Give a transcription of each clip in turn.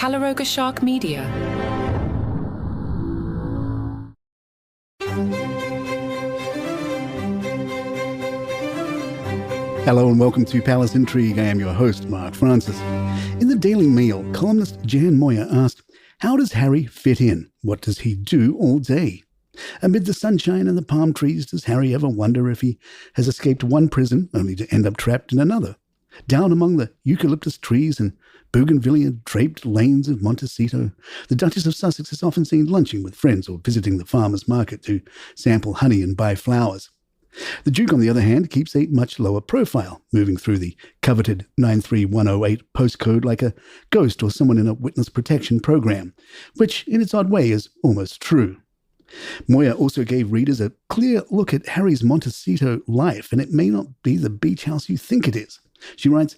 Calaroga Shark Media. Hello and welcome to Palace Intrigue. I am your host, Mark Francis. In the Daily Mail, columnist Jan Moyer asked, how does Harry fit in? What does he do all day? Amid the sunshine and the palm trees, does Harry ever wonder if he has escaped one prison only to end up trapped in another? Down among the eucalyptus trees and bougainvillea-draped lanes of Montecito, the Duchess of Sussex is often seen lunching with friends or visiting the farmer's market to sample honey and buy flowers. The Duke, on the other hand, keeps a much lower profile, moving through the coveted 93108 postcode like a ghost or someone in a witness protection program, which, in its odd way, is almost true. Moyer also gave readers a clear look at Harry's Montecito life, and it may not be the beach house you think it is. She writes,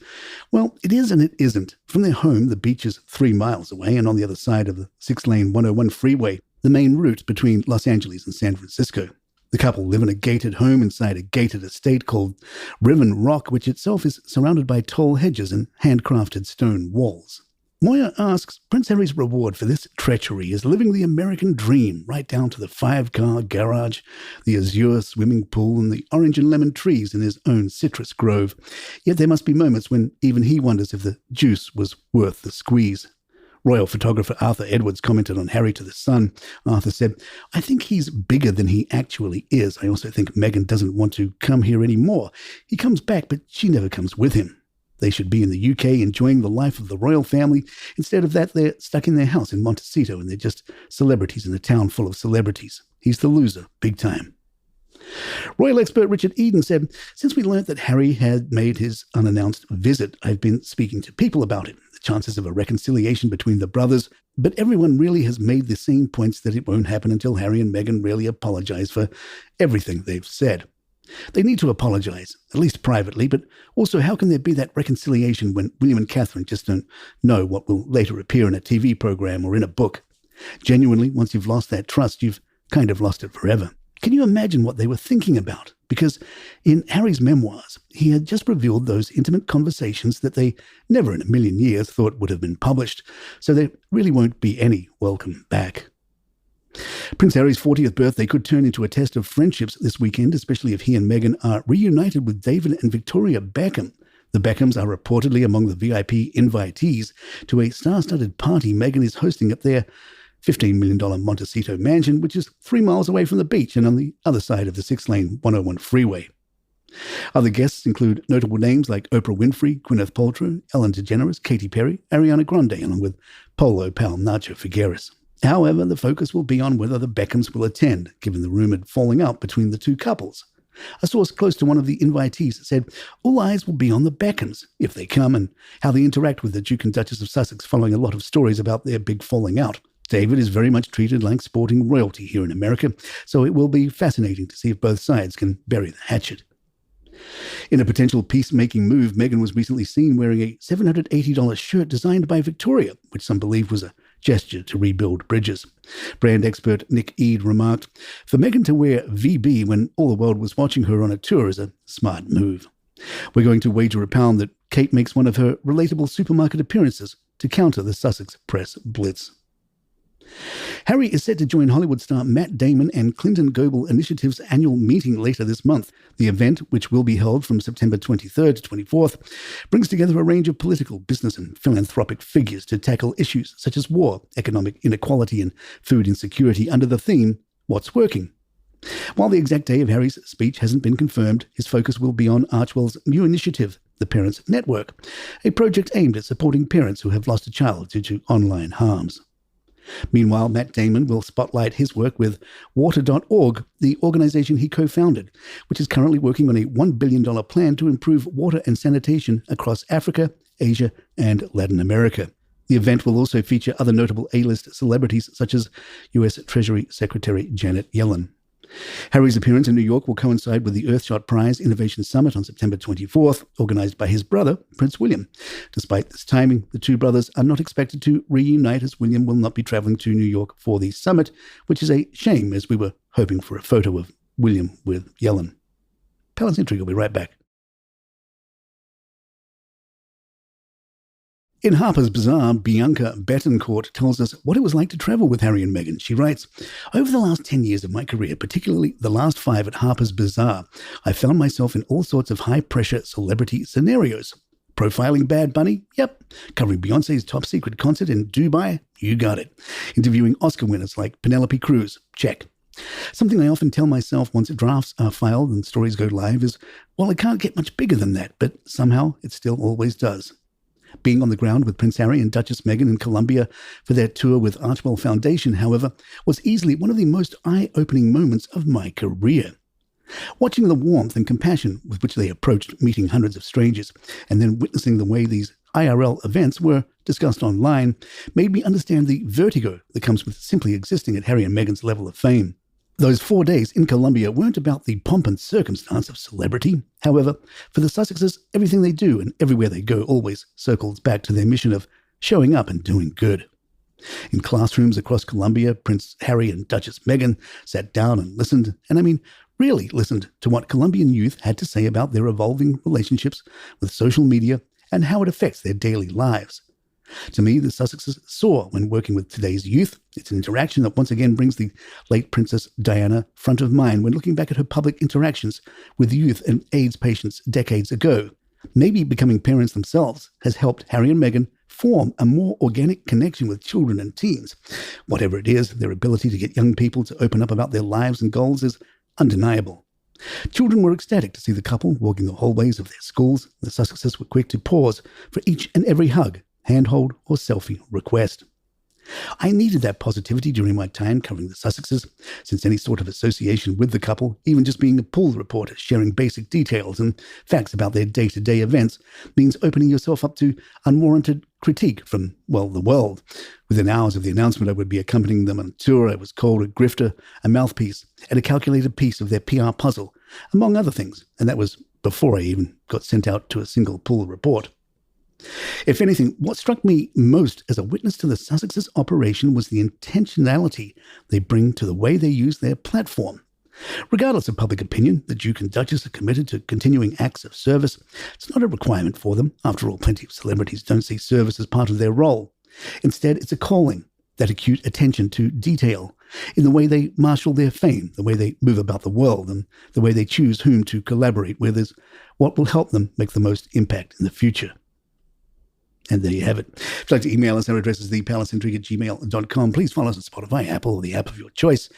well, it is and it isn't. From their home, the beach is 3 miles away and on the other side of the 6-lane 101 freeway, the main route between Los Angeles and San Francisco. The couple live in a gated home inside a gated estate called Riven Rock, which itself is surrounded by tall hedges and handcrafted stone walls. Moyer asks, Prince Harry's reward for this treachery is living the American dream, right down to the 5-car garage, the azure swimming pool, and the orange and lemon trees in his own citrus grove. Yet there must be moments when even he wonders if the juice was worth the squeeze. Royal photographer Arthur Edwards commented on Harry to The Sun. Arthur said, I think he's bigger than he actually is. I also think Meghan doesn't want to come here anymore. He comes back, but she never comes with him. They should be in the UK enjoying the life of the royal family. Instead of that, they're stuck in their house in Montecito and they're just celebrities in a town full of celebrities. He's the loser, big time. Royal expert Richard Eden said, since we learnt that Harry had made his unannounced visit, I've been speaking to people about it, the chances of a reconciliation between the brothers, but everyone really has made the same points that it won't happen until Harry and Meghan really apologize for everything they've said. They need to apologize, at least privately, but also how can there be that reconciliation when William and Catherine just don't know what will later appear in a TV program or in a book? Genuinely, once you've lost that trust, you've kind of lost it forever. Can you imagine what they were thinking about? Because in Harry's memoirs, he had just revealed those intimate conversations that they never in a million years thought would have been published, so there really won't be any welcome back. Prince Harry's 40th birthday could turn into a test of friendships this weekend, especially if he and Meghan are reunited with David and Victoria Beckham. The Beckhams are reportedly among the VIP invitees to a star-studded party Meghan is hosting at their $15 million Montecito mansion, which is 3 miles away from the beach and on the other side of the 6-lane 101 freeway. Other guests include notable names like Oprah Winfrey, Gwyneth Paltrow, Ellen DeGeneres, Katy Perry, Ariana Grande, along with Polo pal Nacho Figueres. However, the focus will be on whether the Beckhams will attend, given the rumoured falling out between the two couples. A source close to one of the invitees said all eyes will be on the Beckhams, if they come, and how they interact with the Duke and Duchess of Sussex following a lot of stories about their big falling out. David is very much treated like sporting royalty here in America, so it will be fascinating to see if both sides can bury the hatchet. In a potential peacemaking move, Meghan was recently seen wearing a $780 shirt designed by Victoria, which some believe was a gesture to rebuild bridges. Brand expert Nick Eade remarked, for Meghan to wear VB when all the world was watching her on a tour is a smart move. We're going to wager a pound that Kate makes one of her relatable supermarket appearances to counter the Sussex press blitz. Harry is set to join Hollywood star Matt Damon and Clinton Global Initiative's annual meeting later this month. The event, which will be held from September 23rd to 24th, brings together a range of political, business and philanthropic figures to tackle issues such as war, economic inequality and food insecurity under the theme, What's Working? While the exact day of Harry's speech hasn't been confirmed, his focus will be on Archewell's new initiative, the Parents Network, a project aimed at supporting parents who have lost a child due to online harms. Meanwhile, Matt Damon will spotlight his work with Water.org, the organization he co-founded, which is currently working on a $1 billion plan to improve water and sanitation across Africa, Asia, and Latin America. The event will also feature other notable A-list celebrities such as U.S. Treasury Secretary Janet Yellen. Harry's appearance in New York will coincide with the Earthshot Prize Innovation Summit on September 24th, organized by his brother, Prince William. Despite this timing, the two brothers are not expected to reunite as William will not be traveling to New York for the summit, which is a shame as we were hoping for a photo of William with Yellen. Palace Intrigue will be right back. In Harper's Bazaar, Bianca Betancourt tells us what it was like to travel with Harry and Meghan. She writes, "Over the last 10 years of my career, particularly the last 5 at Harper's Bazaar, I found myself in all sorts of high-pressure celebrity scenarios. Profiling Bad Bunny? Yep. Covering Beyonce's top-secret concert in Dubai? You got it. Interviewing Oscar winners like Penelope Cruz? Check. Something I often tell myself once drafts are filed and stories go live is, well, it can't get much bigger than that, but somehow it still always does." Being on the ground with Prince Harry and Duchess Meghan in Colombia for their tour with Archwell Foundation, however, was easily one of the most eye-opening moments of my career. Watching the warmth and compassion with which they approached meeting hundreds of strangers, and then witnessing the way these IRL events were discussed online, made me understand the vertigo that comes with simply existing at Harry and Meghan's level of fame. Those 4 days in Colombia weren't about the pomp and circumstance of celebrity. However, for the Sussexes, everything they do and everywhere they go always circles back to their mission of showing up and doing good. In classrooms across Colombia, Prince Harry and Duchess Meghan sat down and listened, and I mean really listened to what Colombian youth had to say about their evolving relationships with social media and how it affects their daily lives. To me, the Sussexes saw when working with today's youth. It's an interaction that once again brings the late Princess Diana front of mind when looking back at her public interactions with youth and AIDS patients decades ago. Maybe becoming parents themselves has helped Harry and Meghan form a more organic connection with children and teens. Whatever it is, their ability to get young people to open up about their lives and goals is undeniable. Children were ecstatic to see the couple walking the hallways of their schools. The Sussexes were quick to pause for each and every hug, handhold, or selfie request. I needed that positivity during my time covering the Sussexes, since any sort of association with the couple, even just being a pool reporter sharing basic details and facts about their day-to-day events, means opening yourself up to unwarranted critique from, well, the world. Within hours of the announcement I would be accompanying them on tour, I was called a grifter, a mouthpiece, and a calculated piece of their PR puzzle, among other things, and that was before I even got sent out to a single pool report. If anything, what struck me most as a witness to the Sussexes' operation was the intentionality they bring to the way they use their platform. Regardless of public opinion, the Duke and Duchess are committed to continuing acts of service. It's not a requirement for them. After all, plenty of celebrities don't see service as part of their role. Instead, it's a calling, that acute attention to detail in the way they marshal their fame, the way they move about the world, and the way they choose whom to collaborate with is what will help them make the most impact in the future. And there you have it. If you'd like to email us, our address is thepalaceintrigue@gmail.com. Please follow us on Spotify, Apple, or the app of your choice.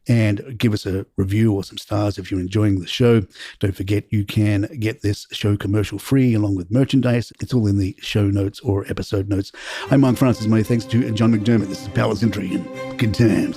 And give us a review or some stars if you're enjoying the show. Don't forget, you can get this show commercial free along with merchandise. It's all in the show notes or episode notes. I'm Mark Francis. My thanks to John McDermott. This is Palace Intrigue, and good times.